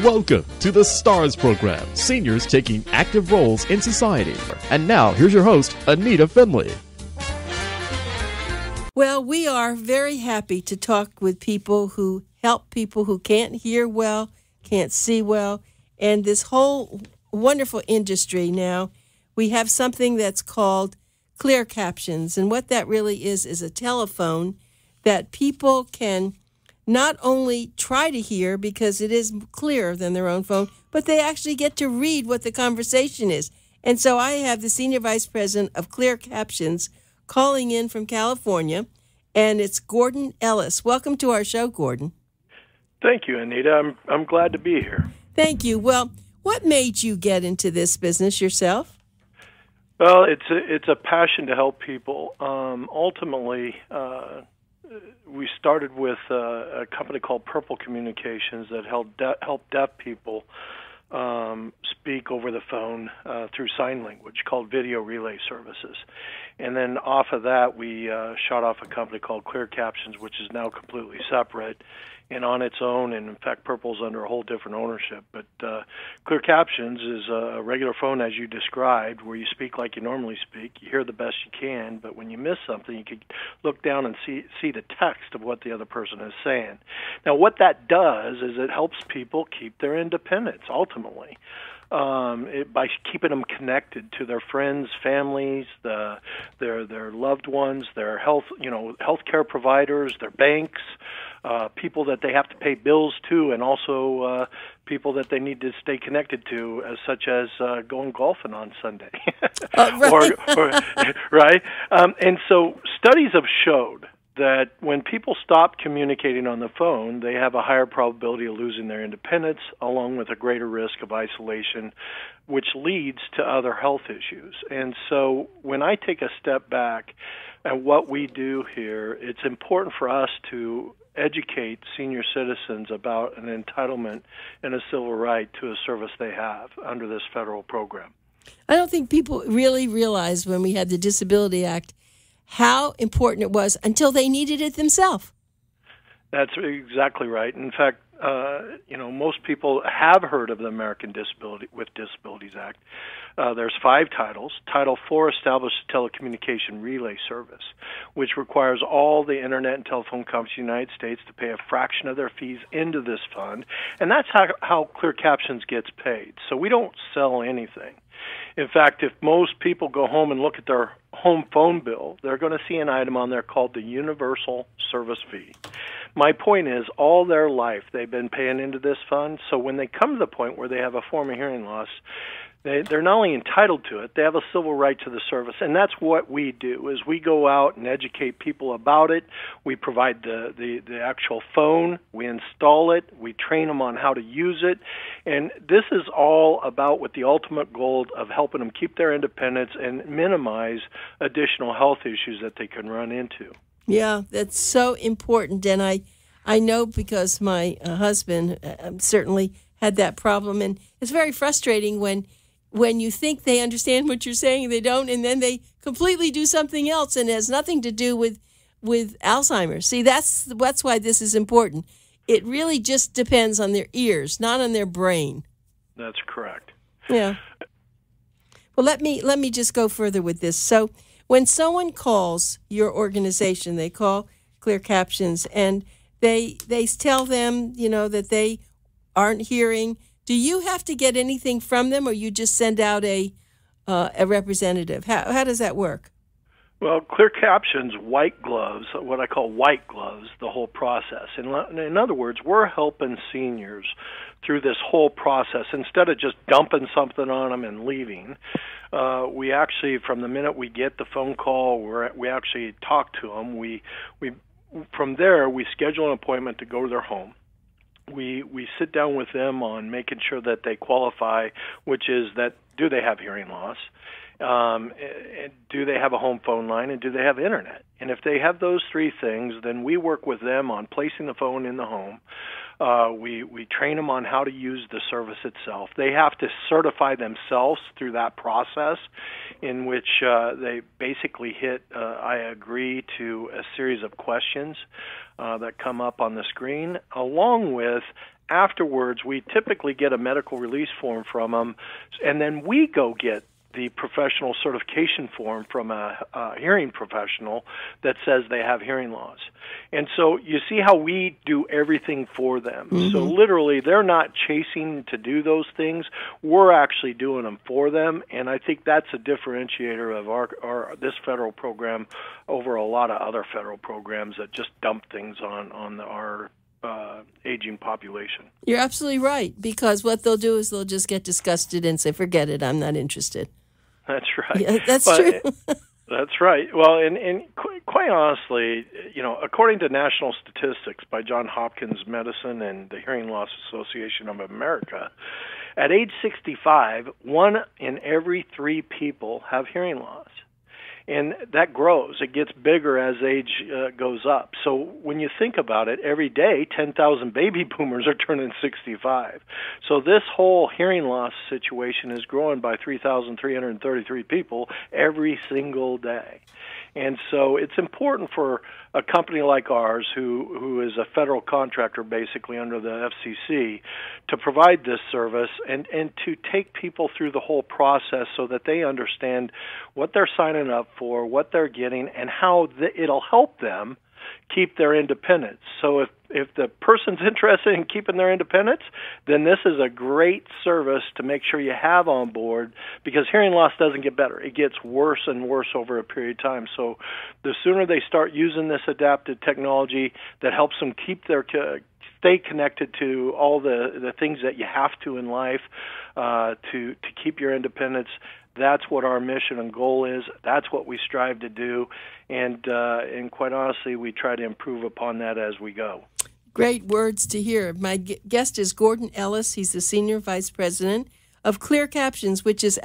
Welcome to the STARS program, seniors taking active roles in society. And now, here's your host, ANITA FINLEY. Well, we are very happy to talk with people who help people who can't hear well, can't see well, and this whole wonderful industry now. We have something that's called ClearCaptions, and what that really is a telephone that people can not only try to hear because it is clearer than their own phone, but they actually get to read what the conversation is. And so I have the Senior Vice President of ClearCaptions calling in from California, and it's Gordon Ellis. Welcome to our show, Gordon. Thank you, Anita. I'm glad to be here. Thank you. Well, what made you get into this business yourself? Well, it's a passion to help people. Ultimately, we started with a company called Purple Communications that helped deaf people speak over the phone through sign language, called Video Relay Services. And then off of that, we shot off a company called ClearCaptions, which is now completely separate and on its own. And in fact, Purple's under a whole different ownership. But ClearCaptions is a regular phone, as you described, where you speak like you normally speak. You hear the best you can, but when you miss something, you can look down and see the text of what the other person is saying. Now, what that does is it helps people keep their independence, ultimately. By keeping them connected to their friends, families, their loved ones, their healthcare providers, their banks, people that they have to pay bills to, and also people that they need to stay connected to, such as going golfing on Sunday, right. Right? And so studies have showed that when people stop communicating on the phone, they have a higher probability of losing their independence, along with a greater risk of isolation, which leads to other health issues. And so when I take a step back at what we do here, it's important for us to educate senior citizens about an entitlement and a civil right to a service they have under this federal program. I don't think people really realized when we had the Disability Act how important it was until they needed it themselves. That's exactly right. In fact, most people have heard of the American with Disabilities Act. There's 5 titles. Title 4 establishes telecommunication relay service, which requires all the internet and telephone companies in the United States to pay a fraction of their fees into this fund, and that's how ClearCaptions gets paid. So we don't sell anything. In fact, if most people go home and look at their home phone bill, they're going to see an item on there called the Universal Service Fee. My point is, all their life they've been paying into this fund, so when they come to the point where they have a form of hearing loss, they're not only entitled to it, they have a civil right to the service. And that's what we do, is we go out and educate people about it. We provide the actual phone. We install it. We train them on how to use it. And this is all about with the ultimate goal of helping them keep their independence and minimize additional health issues that they can run into. Yeah, that's so important. And I know because my husband certainly had that problem. And it's very frustrating when you think they understand what you're saying, they don't, and then they completely do something else, and it has nothing to do with Alzheimer's. See, that's why this is important. It really just depends on their ears, not on their brain. That's correct. Yeah. Well, let me just go further with this. So when someone calls your organization, they call ClearCaptions, and they tell them, that they aren't hearing. Do you have to get anything from them, or you just send out a representative? How does that work? Well, ClearCaptions white gloves, what I call white gloves, the whole process. In other words, we're helping seniors through this whole process. Instead of just dumping something on them and leaving, we actually, from the minute we get the phone call, we actually talk to them. From there, we schedule an appointment to go to their home. We sit down with them on making sure that they qualify, which is that do they have hearing loss, do they have a home phone line, and do they have internet? And if they have those 3 things, then we work with them on placing the phone in the home, We train them on how to use the service itself. They have to certify themselves through that process, in which they basically hit I agree to a series of questions that come up on the screen, along with afterwards we typically get a medical release form from them, and then we go get the professional certification form from a hearing professional that says they have hearing loss. And so you see how we do everything for them. Mm-hmm. So literally they're not chasing to do those things. We're actually doing them for them, and I think that's a differentiator of our this federal program over a lot of other federal programs that just dump things on our aging population. You're absolutely right, because what they'll do is they'll just get disgusted and say, forget it, I'm not interested. That's right. Yeah, that's true. That's right. Well, and quite honestly, according to national statistics by Johns Hopkins Medicine and the Hearing Loss Association of America, at age 65, 1 in every 3 people have hearing loss. And that grows. It gets bigger as age goes up. So when you think about it, every day, 10,000 baby boomers are turning 65. So this whole hearing loss situation is growing by 3,333 people every single day. And so it's important for a company like ours, who is a federal contractor basically under the FCC, to provide this service and to take people through the whole process so that they understand what they're signing up for, what they're getting, and how it'll help them keep their independence. So if the person's interested in keeping their independence, then this is a great service to make sure you have on board, because hearing loss doesn't get better. It gets worse and worse over a period of time. So the sooner they start using this adaptive technology that helps them stay connected to all the things that you have to in life to keep your independence, that's what our mission and goal is. That's what we strive to do, and quite honestly, we try to improve upon that as we go. Great words to hear. My guest is Gordon Ellis. He's the Senior Vice President of ClearCaptions, which is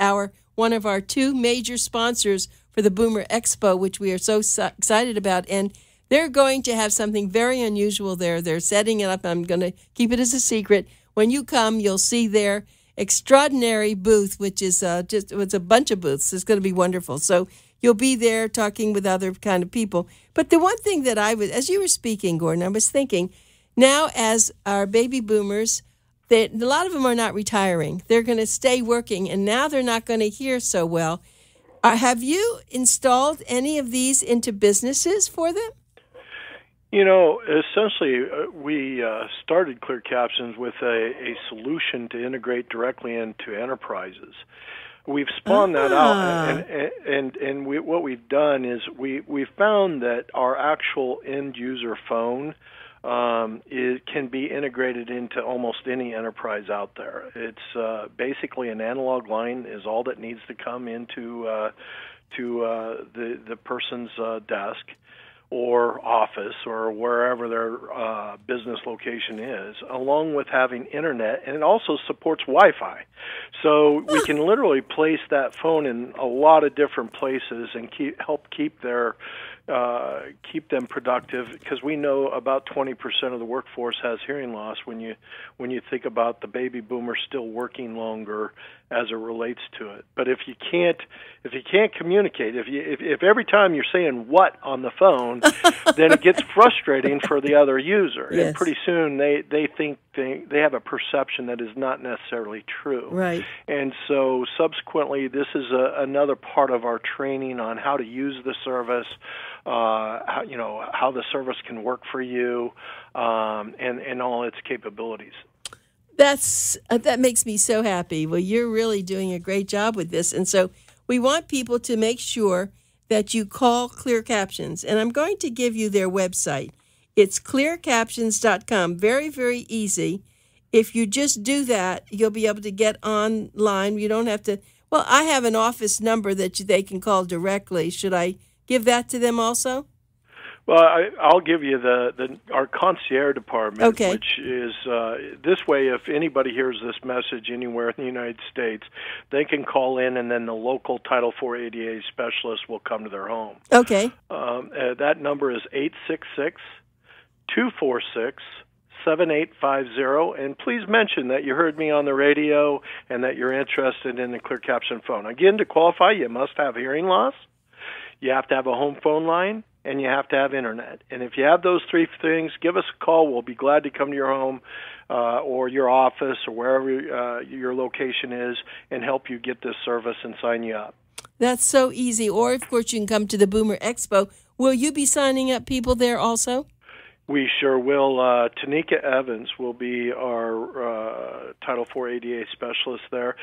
one of our 2 major sponsors for the Boomer Expo, which we are so excited about. And they're going to have something very unusual there. They're setting it up. I'm going to keep it as a secret. When you come, you'll see their extraordinary booth, which is it's a bunch of booths. It's going to be wonderful. So you'll be there talking with other kind of people. But the one thing that as you were speaking, Gordon, I was thinking, now as our baby boomers, a lot of them are not retiring. They're going to stay working, and now they're not going to hear so well. Have you installed any of these into businesses for them? Essentially, we started ClearCaptions with a solution to integrate directly into enterprises. We've spawned that out, and what we've done is we found that our actual end user phone can be integrated into almost any enterprise out there. It's basically an analog line is all that needs to come into the person's desk or office or wherever their business location is, along with having internet, and it also supports Wi-Fi. So we can literally place that phone in a lot of different places and help keep them productive, because we know about 20% of the workforce has hearing loss when you think about the baby boomers still working longer as it relates to it. But if you can't communicate, if every time you're saying what on the phone, then it gets frustrating for the other user. Yes. And pretty soon they think they have a perception that is not necessarily true. Right. And so subsequently, this is another part of our training on how to use the service, how the service can work for you, and all its capabilities. That makes me so happy. Well, you're really doing a great job with this, and so we want people to make sure that you call ClearCaptions, and I'm going to give you their website. It's clearcaptions.com. Very, very easy. If you just do that, you'll be able to get online. You don't have to. Well, I have an office number that they can call directly. Should I give that to them also? Well, I'll give you our concierge department, okay, which is this way. If anybody hears this message anywhere in the United States, they can call in, and then the local Title IV ADA specialist will come to their home. Okay. That number is 866-246-6666. 7850, and please mention that you heard me on the radio and that you're interested in the ClearCaption phone. Again, to qualify, you must have hearing loss, you have to have a home phone line, and you have to have internet. And if you have those three things, give us a call. We'll be glad to come to your home or your office or wherever your location is and help you get this service and sign you up. That's so easy. Or, of course, you can come to the Boomer Expo. Will you be signing up people there also? We sure will. Tanika Evans will be our Title IV ADA specialist there.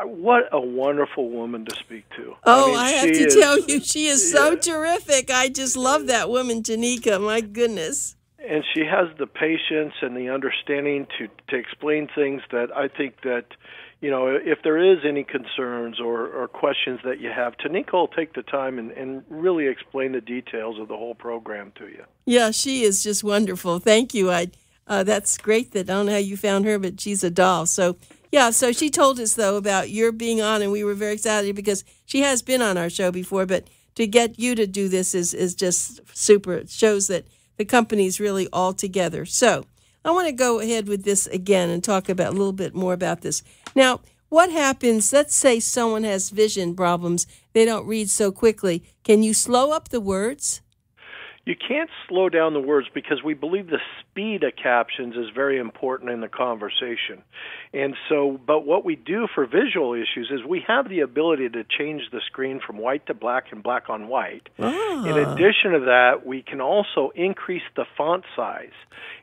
What a wonderful woman to speak to. Oh, I have to tell you, she is so terrific. I just love that woman, Tanika. My goodness. And she has the patience and the understanding to explain things that I think that, you know, if there is any concerns or questions that you have, Tanika will take the time and really explain the details of the whole program to you. Yeah, she is just wonderful. Thank you. That's great that I don't know how you found her, but she's a doll. So, yeah, so she told us, though, about your being on, and we were very excited because she has been on our show before, but to get you to do this is just super. It shows that the company's really all together. So I want to go ahead with this again and talk about a little bit more about this. Now, what happens, let's say someone has vision problems, they don't read so quickly. Can you slow up the words? You can't slow down the words because we believe the speed of captions is very important in the conversation. And so, but what we do for visual issues is we have the ability to change the screen from white to black and black on white. Ah. In addition to that, we can also increase the font size.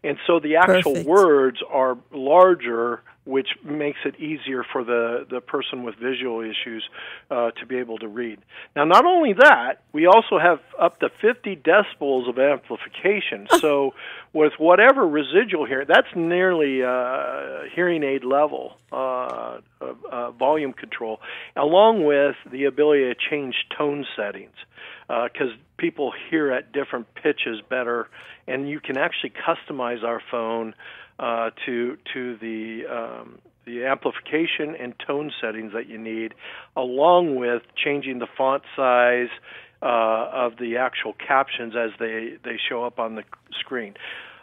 And so the actual words are larger, which makes it easier for the person with visual issues to be able to read. Now, not only that, we also have up to 50 decibels of amplification. So with whatever residual hearing, that's nearly hearing aid level volume control, along with the ability to change tone settings, because people hear at different pitches better, and you can actually customize our phone to the amplification and tone settings that you need, along with changing the font size of the actual captions as they show up on the screen.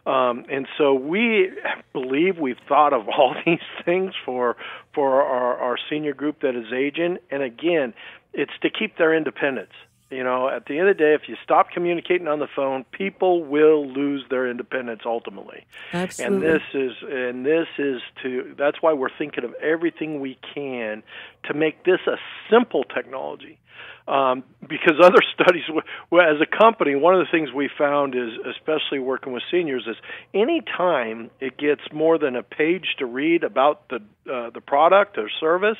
And so we believe we've thought of all these things for our senior group that is aging. And again, it's to keep their independence. You know, at the end of the day, if you stop communicating on the phone, people will lose their independence ultimately. Absolutely. That's why we're thinking of everything we can to make this a simple technology. Because other studies, as a company, one of the things we found is, especially working with seniors, is any time it gets more than a page to read about the product or service,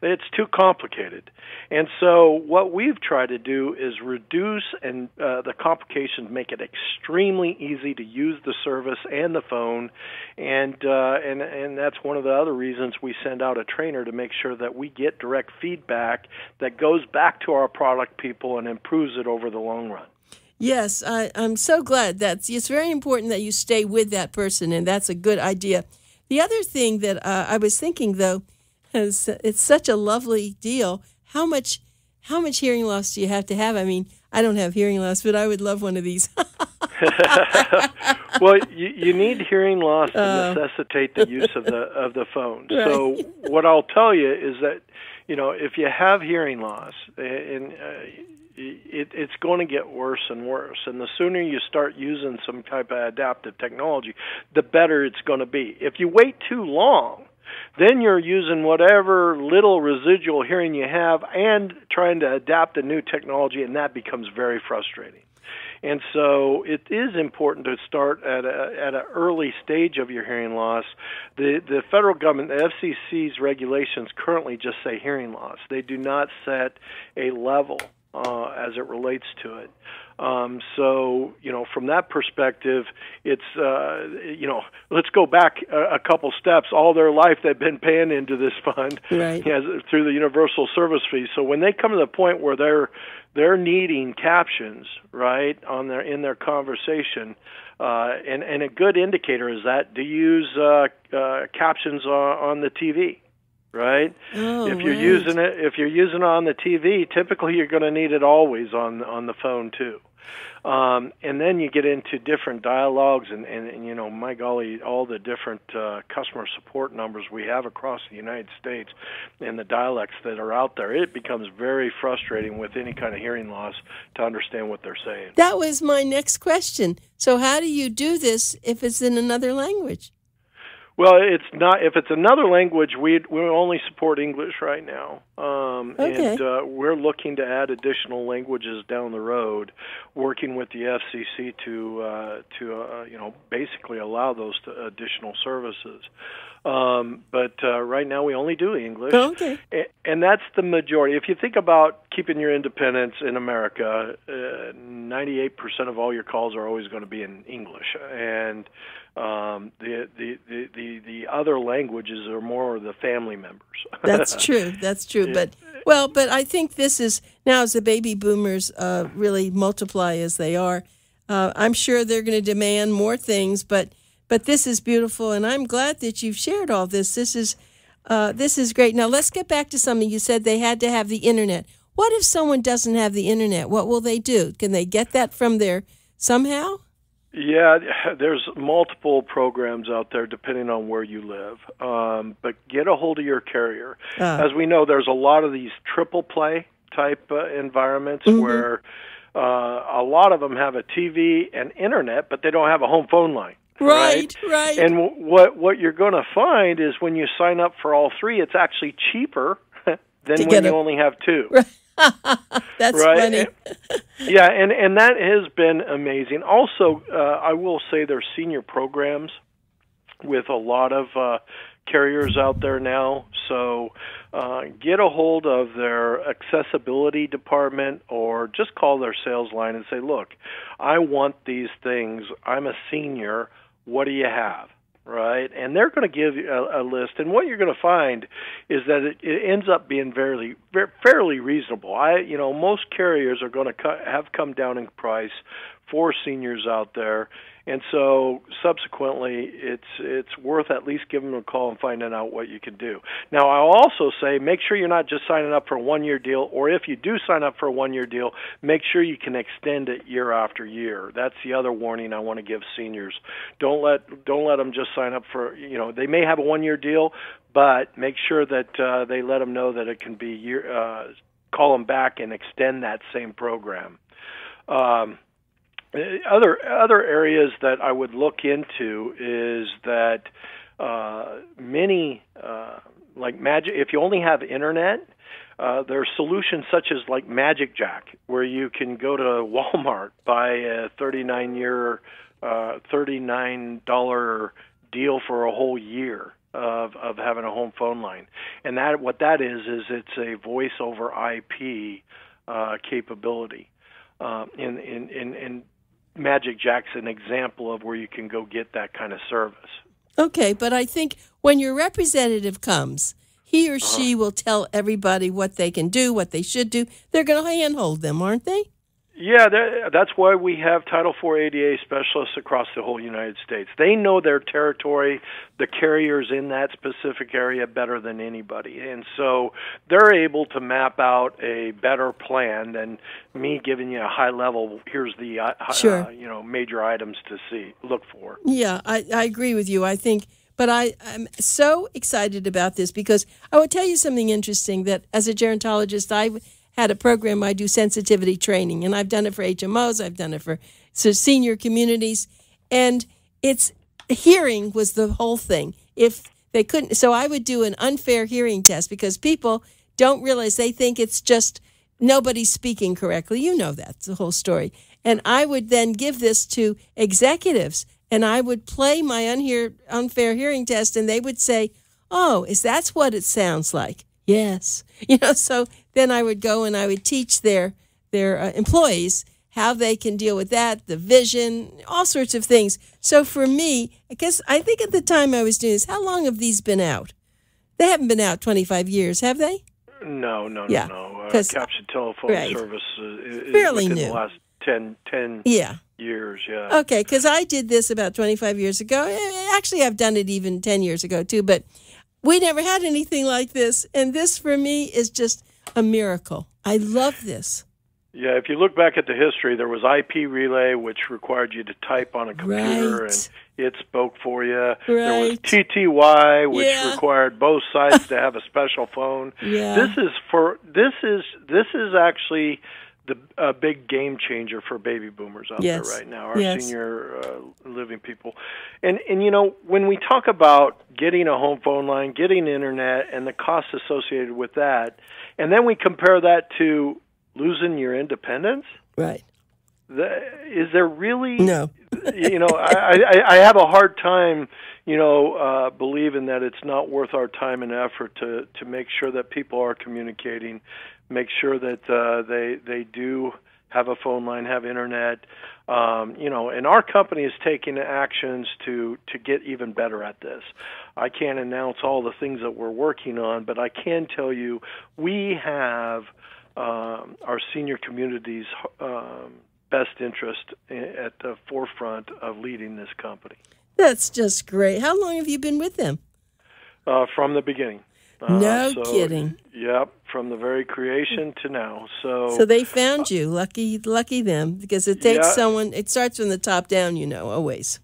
it's too complicated. And so what we've tried to do is reduce the complications, make it extremely easy to use the service and the phone, and that's one of the other reasons we send out a trainer to make sure that we get direct feedback that goes back to our product people and improves it over the long run. Yes, I'm so glad it's very important that you stay with that person, and that's a good idea. The other thing that I was thinking, though, is it's such a lovely deal. How much hearing loss do you have to have? I mean, I don't have hearing loss, but I would love one of these. Well, you need hearing loss to necessitate the use of the phone. Right. So what I'll tell you is that, you know, if you have hearing loss, and it's going to get worse and worse. And the sooner you start using some type of adaptive technology, the better it's going to be. If you wait too long, then you're using whatever little residual hearing you have and trying to adapt a new technology, and that becomes very frustrating. And so it is important to start at an early stage of your hearing loss. The federal government, the FCC's regulations currently just say hearing loss. They do not set a level as it relates to it. So, you know, from that perspective, it's, you know, let's go back a couple steps. All their life they've been paying into this fund through the universal service fee. So when they come to the point where they're needing captions, right, in their conversation, and a good indicator is that to use captions on the TV. Right? Oh, if you're using it on the TV, typically you're going to need it always on the phone too. And then you get into different dialogues and my golly, all the different customer support numbers we have across the United States and the dialects that are out there. It becomes very frustrating with any kind of hearing loss to understand what they're saying. That was my next question. So how do you do this if it's in another language? Well, it's not. If it's another language, we only support English right now, okay. And we're looking to add additional languages down the road, working with the FCC to basically allow those additional services. But right now we only do English, okay. And that's the majority. If you think about keeping your independence in America, 98% of all your calls are always going to be in English, and the other languages are more of the family members. That's true. That's true. Yeah. But I think this is now as the baby boomers really multiply as they are. I'm sure they're going to demand more things, but this is beautiful, and I'm glad that you've shared all this. This is great. Now let's get back to something you said. They had to have the internet. What if someone doesn't have the internet? What will they do? Can they get that from there somehow? Yeah, there's multiple programs out there depending on where you live. But get a hold of your carrier. As we know, there's a lot of these triple play type environments where a lot of them have a TV and internet, but they don't have a home phone line. Right. And what you're going to find is when you sign up for all three, it's actually cheaper than when you only have two. That's funny. Yeah, and that has been amazing. Also, I will say there's senior programs with a lot of carriers out there now. So get a hold of their accessibility department or just call their sales line and say, look, I want these things. I'm a senior. What do you have? Right? And they're going to give you a list. And what you're going to find is that it ends up being fairly reasonable. Most carriers are going to have come down in price for seniors out there. And so subsequently, it's worth at least giving them a call and finding out what you can do. Now, I'll also say make sure you're not just signing up for a one-year deal, or if you do sign up for a one-year deal, make sure you can extend it year after year. That's the other warning I want to give seniors. Don't let them just sign up for, they may have a one-year deal, but make sure that they let them know that it can be call them back and extend that same program. Other areas that I would look into is that many like Magic. If you only have internet, there are solutions such as like Magic Jack, where you can go to Walmart, buy a $39 deal for a whole year of having a home phone line, and what that is it's a voice over IP capability. In Magic Jack's an example of where you can go get that kind of service. Okay, but I think when your representative comes, he or she will tell everybody what they can do, what they should do. They're going to handhold them, aren't they? Yeah, that's why we have Title IV ADA specialists across the whole United States. They know their territory, the carriers in that specific area better than anybody. And so they're able to map out a better plan than me giving you a high level, here's the major items to look for. Yeah, I agree with you. I think, but I'm so excited about this because I will tell you something interesting that as a gerontologist, I had a program. I do sensitivity training, and I've done it for HMOs. I've done it for senior communities, and hearing was the whole thing. If they couldn't, so I would do an unfair hearing test because people don't realize, they think it's just nobody's speaking correctly. You know that's the whole story. And I would then give this to executives, and I would play my unfair hearing test, and they would say, "Oh, that's what it sounds like?" Yes. So then I would go and I would teach their employees how they can deal with that, the vision, all sorts of things. So for me, because I think at the time I was doing this, how long have these been out? They haven't been out 25 years, have they? No. Caption telephone service is fairly within new. The last 10 years, yeah. Okay, because I did this about 25 years ago. Actually, I've done it even 10 years ago, too, but we never had anything like this, and this for me is just a miracle. I love this. Yeah, if you look back at the history, there was IP relay, which required you to type on a computer, and it spoke for you. Right. There was TTY, which required both sides to have a special phone. Yeah. This is actually a big game changer for baby boomers out there right now, our senior living people. And you know, when we talk about getting a home phone line, getting internet, and the costs associated with that, and then we compare that to losing your independence, right? Is there really? No. You know, I have a hard time, you know, believing that it's not worth our time and effort to make sure that people are communicating, make sure that they do have a phone line, have internet, you know, and our company is taking actions to get even better at this. I can't announce all the things that we're working on, but I can tell you we have our senior community's best interest at the forefront of leading this company. That's just great. How long have you been with them? From the beginning. No kidding. Yep, from the very creation to now. So they found you. Lucky them, because it takes someone. It starts from the top down, you know, always.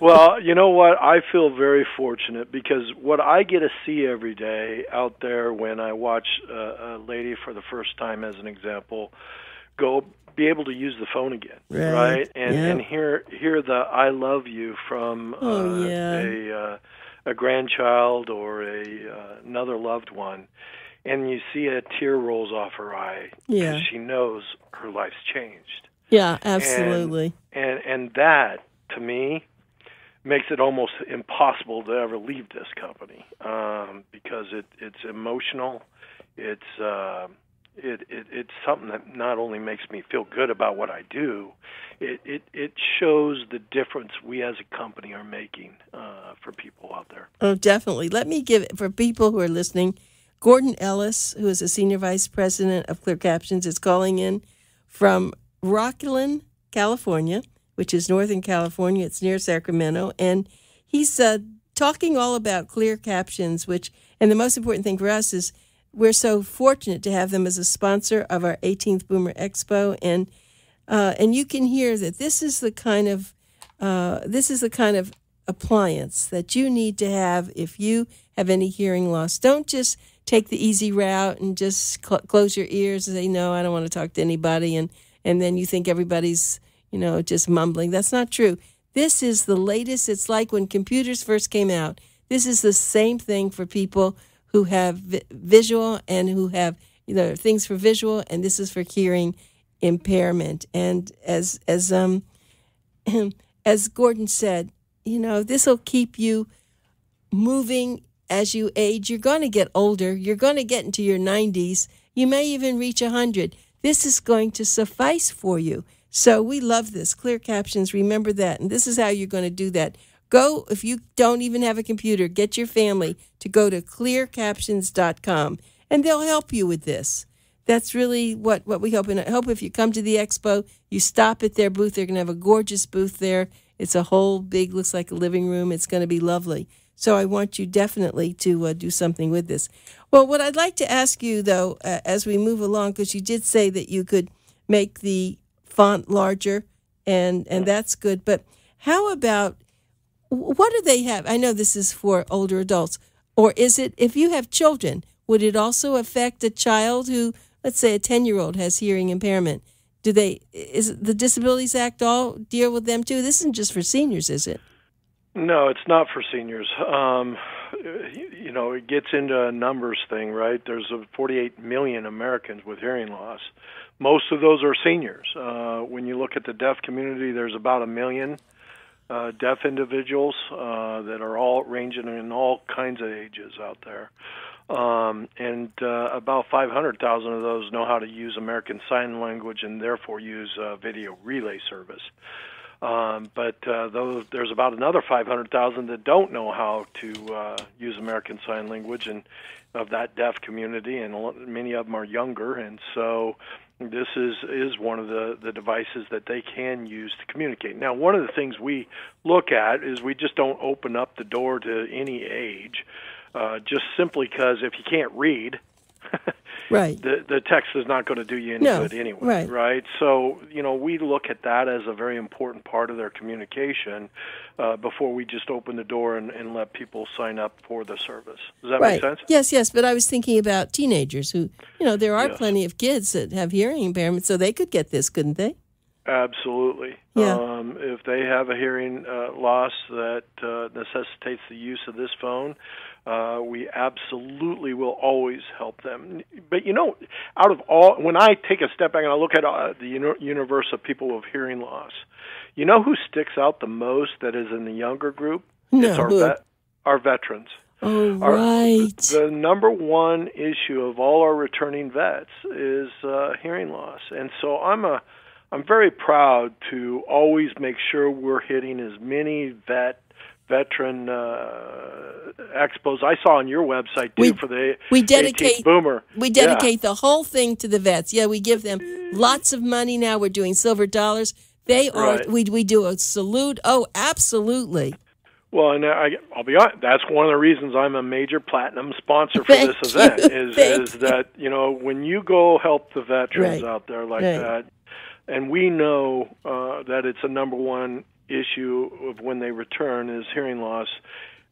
Well, you know what? I feel very fortunate because what I get to see every day out there when I watch a lady for the first time, as an example, be able to use the phone again, right? And hear the "I love you" from a grandchild or another loved one, and you see a tear rolls off her eye because she knows her life's changed. Yeah, absolutely. And that, to me, makes it almost impossible to ever leave this company because it's emotional. It's something that not only makes me feel good about what I do, it shows the difference we as a company are making for people out there. Oh, definitely. Let me give it, for people who are listening, Gordon Ellis, who is a Senior Vice President of ClearCaptions, is calling in from Rocklin, California, which is Northern California. It's near Sacramento. And he's talking all about ClearCaptions, and the most important thing for us is we're so fortunate to have them as a sponsor of our 18th Boomer Expo, and you can hear that this is the kind of appliance that you need to have if you have any hearing loss. Don't just take the easy route and just close your ears and say, no, I don't want to talk to anybody, and then you think everybody's, you know, just mumbling. That's not true. This is the latest. It's like when computers first came out. This is the same thing for people who have visual and who have, you know, things for visual, and this is for hearing impairment. And as Gordon said, you know, this will keep you moving as you age. You're going to get older. You're going to get into your 90s. You may even reach 100. This is going to suffice for you. So we love this. ClearCaptions, remember that. And this is how you're going to do that. Go, if you don't even have a computer, get your family to go to ClearCaptions.com, and they'll help you with this. That's really what we hope. And I hope if you come to the expo, you stop at their booth. They're going to have a gorgeous booth there. It's a whole big, looks like a living room. It's going to be lovely. So I want you definitely to do something with this. Well, what I'd like to ask you, though, as we move along, because you did say that you could make the font larger, and that's good. But how about, what do they have? I know this is for older adults. Or is it, if you have children, would it also affect a child who, let's say a 10-year-old has hearing impairment? Is the Disabilities Act all deal with them too? This isn't just for seniors, is it? No, it's not for seniors. You know, it gets into a numbers thing, right? There's 48 million Americans with hearing loss. Most of those are seniors. When you look at the deaf community, there's about 1 million deaf individuals that are all ranging in all kinds of ages out there. And about 500,000 of those know how to use American Sign Language and therefore use video relay service. But there's about another 500,000 that don't know how to use American Sign Language, and of that deaf community, and many of them are younger, and so this is one of the devices that they can use to communicate. Now, one of the things we look at is we just don't open up the door to any age, just simply because if you can't read, Right. the text is not going to do you any good anyway, right? So, we look at that as a very important part of their communication before we just open the door and let people sign up for the service. Does that make sense? Yes, but I was thinking about teenagers who, there are plenty of kids that have hearing impairment, so they could get this, couldn't they? Absolutely. Yeah. If they have a hearing loss that necessitates the use of this phone, we absolutely will always help them. But, out of all, when I take a step back and I look at the universe of people with hearing loss, you know who sticks out the most that is in the younger group? No. It's our veterans. Oh, right. The number one issue of all our returning vets is hearing loss. And so I'm very proud to always make sure we're hitting as many veteran expos. I saw on your website too for the 18th Boomer. We dedicate the whole thing to the vets. Yeah, we give them lots of money now. We're doing silver dollars. They are. Right. We do a salute. Oh, absolutely. Well, and I'll be honest, that's one of the reasons I'm a major platinum sponsor for this event. Is that when you go help the veterans out there like that, and we know that it's a number one issue of when they return is hearing loss.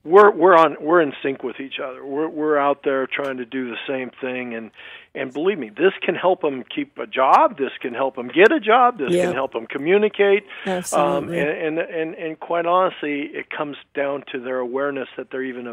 We're in sync with each other. We're out there trying to do the same thing, and believe me, this can help them keep a job. This can help them get a job. This can help them communicate. Absolutely. And quite honestly, it comes down to their awareness that they're even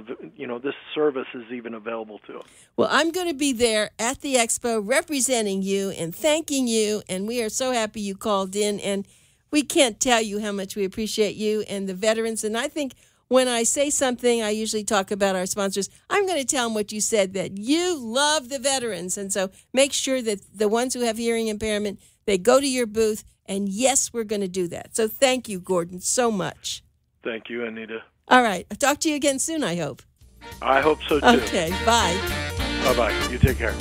this service is even available to them. Well, I'm going to be there at the expo representing you and thanking you, and we are so happy you called in, and we can't tell you how much we appreciate you and the veterans. And I think when I say something, I usually talk about our sponsors. I'm going to tell them what you said, that you love the veterans. And so make sure that the ones who have hearing impairment, they go to your booth. And yes, we're going to do that. So thank you, Gordon, so much. Thank you, Anita. All right. I'll talk to you again soon, I hope. I hope so, too. Okay. Bye. Bye-bye. You take care.